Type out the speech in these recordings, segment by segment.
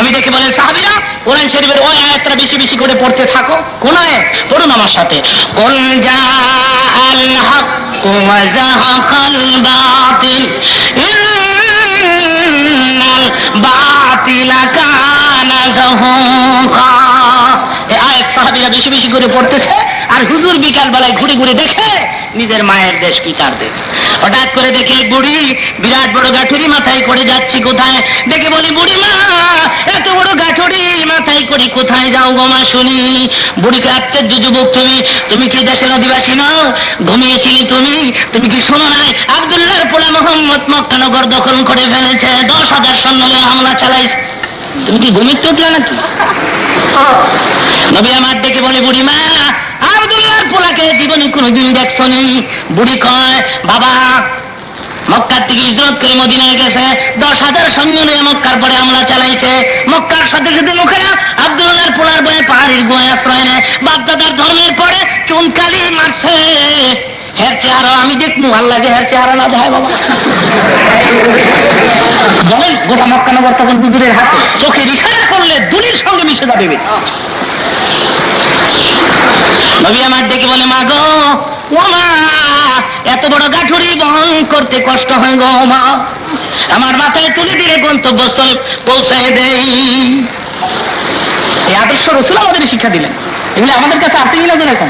নবী দেখে বলেন, সাহাবীরা কোরআন শরীফের ওই আয়াতটা বেশি বেশি করে পড়তে থাকো। কোন আয়াত? পড়ুন আমার সাথে। কুল জাআল হক ওয়া যাহাকাল বাতিল ইন্নাল বাতিলা কানা যাহুকা। এই আয়াত সাহাবীরা বেশি বেশি করে পড়তেছে, আর হুজুর বিকাল বেলায় ঘুরে ঘুরে দেখে নিজের মায়ের দেশ পিতার দেশ। হঠাৎ করে দেখে বুড়ি বিরাট বড় গাঠুরি মাথায় করে যাচ্ছি কোথায়। দেখে বলি, বুড়ি মা, এত বড় গাঠুরি মাথায় করে কোথায় যাও গো মা শুনি? বুড়িকে, আশ্চর্য যুবক, তুমি কি দেশের অধিবাসী নও? ঘুমিয়েছিলি তুমি কি শোনো নাই? আব্দুল্লাহর পোলা মোহাম্মদ মক্কানগর দখল করে ফেলেছে, 10,000 সৈন্য নিয়ে হামলা চালাইছে। তুমি কি ঘুমিতে উঠলে নাকি? নবী আমার ডেকে বলে, বুড়ি মা, আব্দুল্লাহর পোলাকে জীবনে কোনোদিন দেখছো নি? বুড়ি কয়, বাবা মক্কার থেকে হিজরত করে মদিনায় গেছে, 10,000 সৈন্য নিয়ে মক্কার পরে হামলা চালাইছে। মক্কার সাথে সাথে লোকেরা আব্দুল্লাহর পোলার বয়ে পাহাড়ের গুহায় আশ্রয় নেয়। বাপদাদার ধর্মের পরে চুনকালি মারছে। হের চেহারা আমি দেখবো, আল্লাহ যে হের চেহারা না দেয় বাবা। বলেন, গোটা মক্কানগর তখন হুজুরের হাতে, চোখের ইশারা করলে দুনির সঙ্গে মিশে যাবে। নবী আমার ডেকে বলে, মা গো, ও মা, এত বড় গাঠুরি বহন করতে কষ্ট হয় গো মা, আমার মাথায় তুলে দিলে গন্তব্যস্থলে পৌঁছায় দেই। এই আদর্শ রাসূল আমাদের শিক্ষা দিলেন। এগুলো আমাদের কাছে আছে কিনা তো এখন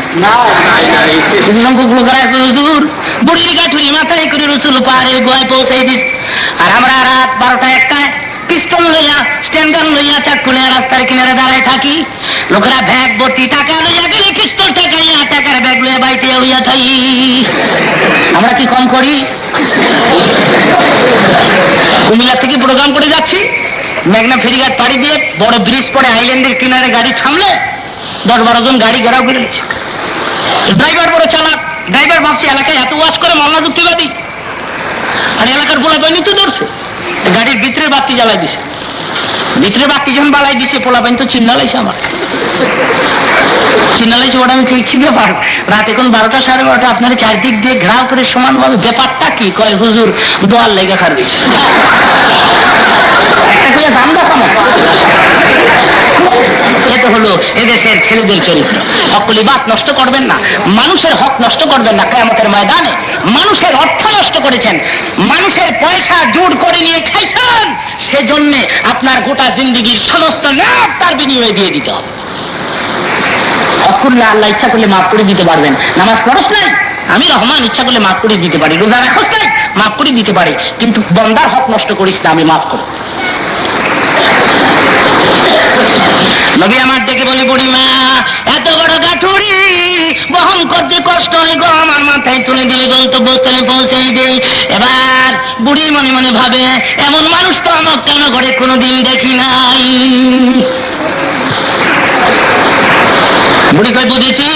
কিছু সংখ্যক লোকেরা, হুজুর বুড়ির গাঠুরি মাথায় করে রাসূল পাহাড়ের গুহায় পৌঁছাই দিস, আর আমরা রাত 12টা 1টায় পিস্তল লইয়া, স্ট্যান্ড গান লইয়া, চাকু লইয়া রাস্তার কিনারে দাঁড়ায় থাকি। লোকেরা ব্যাগ ভর্তি টাকা লইয়া গেলে পিস্তল ঠেকাইয়া টাকার ব্যাগ লইয়া বাইতে হইয়া থাকি। আমরা কি কম করি? কুমিল্লা থেকে প্রোগ্রাম করে যাচ্ছি, মেঘনা ফেরিঘাট পাড়ি দিয়ে বড় ব্রিজ পরে আইল্যান্ডের কিনারে গাড়ি থামলে 10-12 জন গাড়ি ঘেরাও করে নিচ্ছে। ড্রাইভার বড় চালাক, ড্রাইভার ভাবছে এলাকায় এত ওয়াজ করে মামলা যুক্তিবাদী, আর এলাকার পোলাপাইনি তো ধরছে, গাড়ির ভিতরে বাতি জ্বালাই দিছে। ভিতরে বাতি যখন বালাই দিছে, পোলাপাইন তো চিন্নালাইছে, আমার চিন্নালাইছে। ওটা আমি কি ব্যাপার, রাত এখন 12টা 12:30, আপনার চারদিক দিয়ে ঘেরাও করে সমান ভাবে, ব্যাপারটা কি? কয়, হুজুর দোয়ার লেগে খার দিছে। দাম দেখানো এতো হলো এদেশের ছেলেদের চরিত্র। হকলিবাত নষ্ট করবেন না, মানুষের হক নষ্ট করবেন না। কিয়ামতের ময়দানে মানুষের অর্থ নষ্ট করেছেন, মানুষের পয়সা জোর করে নিয়ে খাইছেন, সেজন্য আপনার গোটা জিন্দেগীর সমস্ত লাভ তার বিনিময়ে দিয়ে দিতে হবে। হক করলে আল্লাহ ইচ্ছা করলে মাফ করে দিতে পারবেন। নামাজ পড়স নাই, আমি রহমান ইচ্ছা করলে মাফ করে দিতে পারি। রোজা রাখস নাই, মাফ করে দিতে পারি, কিন্তু বন্দার হক নষ্ট করিস না, আমি মাফ করি। নবী আমার ডেকে বলে, বুড়ি মা, এত বড় গাঠুরি বহন করতে কষ্ট হয় গো, আমার মাথায় তুলে দিলে গন্তব্যস্থলে পৌঁছে দেই। এবার বুড়ি মনে মনে ভাবে, এমন মানুষ তো আমার কেন ঘরে কোনোদিন দেখি নাই। বুড়ি কয়, বুঝেছি,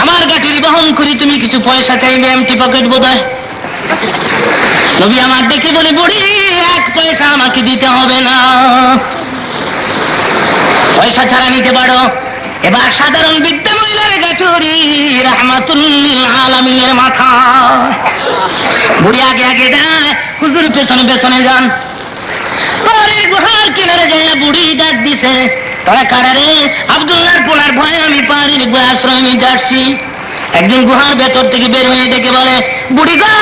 আমার গাঠুরি বহন করি, তুমি কিছু পয়সা চাইবে, এমটি পকেট বোধ হয়। নবী আমার ডেকে বলে, বুড়ি, 1 পয়সা আমাকে দিতে হবে না, পয়সা ছাড়া নিতে পারো। এবার সাধারণ বিদ্যা মহিলার গাঠুরি রাহমাতুল লিল আলামিনের মাথা। বুড়ি আগে আগে যায়, হুজুর পেছনে পেছনে যান। পরের গুহার কিনারে যায় বুড়ি ডাক দিছে, তোরা কারা রে? আব্দুল্লাহর পোলার ভয়ে আমি পাহাড়ের গুহায় আশ্রয় নিতে আসছি। একজন গুহার ভেতর থেকে বের হয়ে ডেকে বলে, বুড়ি গো,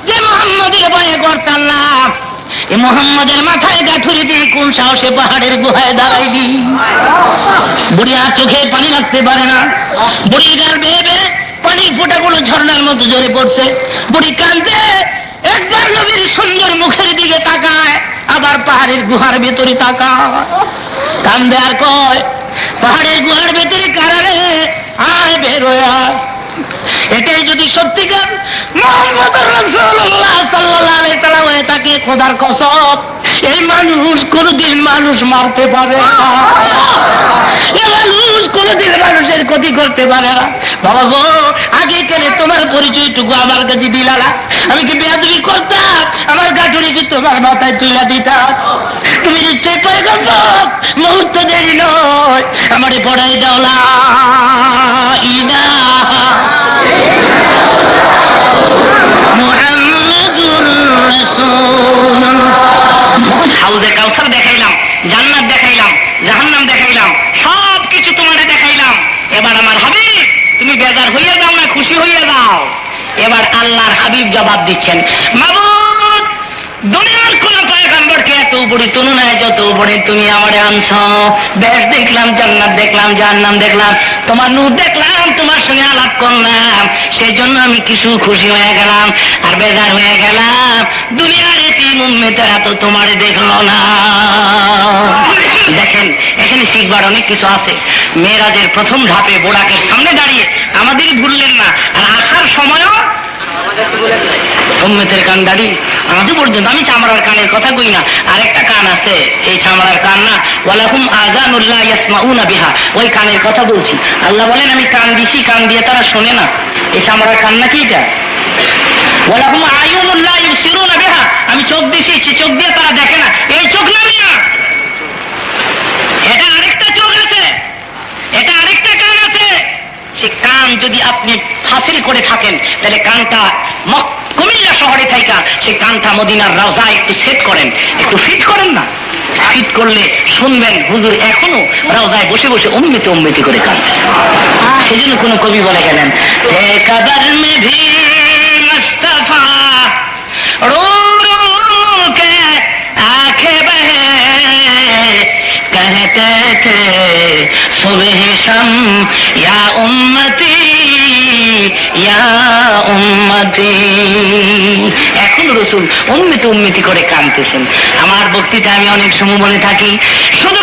যে মুহাম্মদের ভয়ে করতাল্লাম, এ মুহাম্মদের মাথায় গাঠুরি দিয়ে কোন সাহসে পাহাড়ের গুহায় দাঁড়াইবি? বুড়ি আর চোখে পানি রাখতে পারে না, বুড়ির গাল বেয়ে বেয়ে পানির ফোঁটাগুলো ঝর্ণার মতো ঝরে পড়ছে। বুড়ি কাঁদে, একবার নবীর সুন্দর মুখের দিকে তাকায়, আবার পাহাড়ের গুহার ভেতরে তাকায়, কান্দে আর কয়, পাহাড়ের গুহার ভেতরে কারা রে? আয় বের হয়ে আয়। এটাই যদি সত্যিকার মুহাম্মদুর রাসূলুল্লাহ সাল্লাল্লাহু আলাইহি ওয়াসাল্লাম হয়ে থাকে, খোদার কসম, এই মানুষ কোনদিন মানুষ মারতে পারে না, এই মানুষ কোনদিন মানুষের ক্ষতি করতে পারে না। বাবা গো, আগে কেন তোমার পরিচয়টুকু আমার কাছে দিলালা? আমি কি বেয়াদবি করতাম? আমার গাঠুরি কি তোমার মাথায় তুলে দিতাম? তুমি নিশ্চয় পয়গম্বর, মুহূর্ত দেরি নয়, আমারে পড়াই দাও লা ইলাহা মুহাম্মাদুর রাসূলুল্লাহ। হাউজে কাউসার দেখাইলাম, জান্নাত দেখাইলাম, জাহান্নাম দেখাইলাম, সব কিছু তোমারে দেখাইলাম, এবার আমার হাবিব তুমি বেজার হইয়া যাও না খুশি হইয়া যাও? এবার আল্লাহর হাবিব জবাব দিচ্ছেন, মাবুদ দুনিয়ার কোন পয়গম্বরকে এত উপরে তুলনায় যত উপরে তুমি আমারে আনছ, বেশ দেখলাম, জান্নাত দেখলাম, জাহান্নাম দেখলাম, তোমার নূর দেখলাম, তোমার সঙ্গে আলাপ করলাম, সেই জন্য আমি কিছু খুশি হয়ে গেলাম আর বেজার হয়ে গেলাম দুনিয়ার এতিম উম্মতেরা তো তোমারে দেখলো না। দেখেন এখানে শিখবার অনেক কিছু আছে। মেরাজের প্রথম ধাপে বোরাকের সামনে দাঁড়িয়ে আমাদের ভুললেন না, আর আসার সময়ও উম্মতের কান দাঁড়ি আজও পর্যন্ত। আমি চামড়ার কানের কথা কই না, আরেকটা কান আছে, এই চামড়ার কান না, ওয়ালাহুম আযানুল্লাহ ইয়াসমাউনা বিহা, ওই কানের কথা বলছি। আল্লাহ বলেন আমি কান দিছি, কান দিয়ে তারা শোনে না। এই চামড়ার কান নাকি এটা? ওয়ালাহুম আয়ুনুল্লাহ ইউসিরুনা বিহা, আমি চোখ দিছি, চোখ দিয়ে তারা দেখে না, এই চোখ না, এটা আরেকটা চোখ আছে, এটা আরেকটা কান আছে। সে কান যদি আপনি হাসিল করে থাকেন তাহলে কানটা কুমিল্লা শহরে থাকা সে কানটা মদিনার রওজা একটু সেট করেন, একটু ফিট করেন না, ফিট করলে শুনবেন হুজুর এখনো রওজায় বসে বসে উম্মতি উম্মতি করে কাঁদছে। সেজন্য কোন কবি বলে গেলেন, হে কদর মে ভি মুস্তাফা রো রো কে আঁখে বহে कहते थे सुबह शम या उम्मती या उम्मती। এখন রসুল উম্মতি উম্মতি করে কাঁদতেছেন। আমার বক্তৃতা আমি অনেক সময় বলে থাকি, শুধু